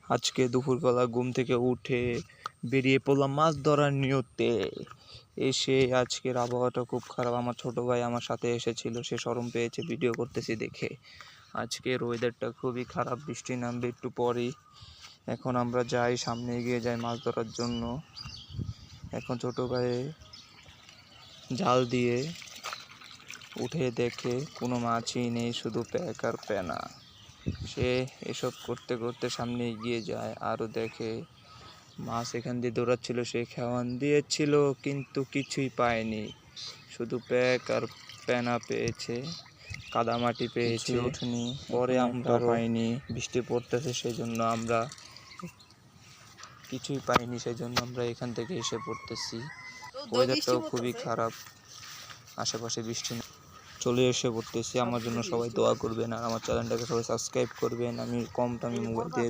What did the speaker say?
আজকে দুপুরবেলা ঘুম থেকে উঠে বেরিয়ে পড়লাম মাছ ধরার নিয়তে। এসে আজকের আবহাওয়াটা খুব খারাপ। আমার ছোট ভাই আমার সাথে এসেছিল, সে শরম পেয়েছে ভিডিও করতেছি দেখে। আজকের ওয়েদারটা খুবই খারাপ, বৃষ্টি নামবে একটু পরেই। এখন আমরা যাই, সামনে এগিয়ে যাই মাছ ধরার জন্য। এখন ছোট ভাই জাল দিয়ে উঠে দেখে কোনো মাছই নেই, শুধু প্যাক আর পেনা। সে এসব করতে করতে সামনে এগিয়ে যায়, আরও দেখে মাছ এখান দিয়ে দৌড়াচ্ছিল, সে খেওয়ান দিয়েছিল কিন্তু কিছুই পায়নি, শুধু প্যাক আর পেনা পেয়েছে, কাদামাটি পেয়েছে, ওঠেনি। পরে আমরা পাইনি, বৃষ্টি পড়তেছে সেই জন্য আমরা কিছুই পাইনি, সেই জন্য আমরা এখান থেকে এসে পড়তেছি। ওয়েদারটাও খুবই খারাপ, আশেপাশে বৃষ্টি চলে এসে পড়তেছি। আমার জন্য সবাই দোয়া করবেন আর আমার চ্যানেলটাকে সবাই সাবস্ক্রাইব করবেন। আমি কম দামি মোবাইল দিয়ে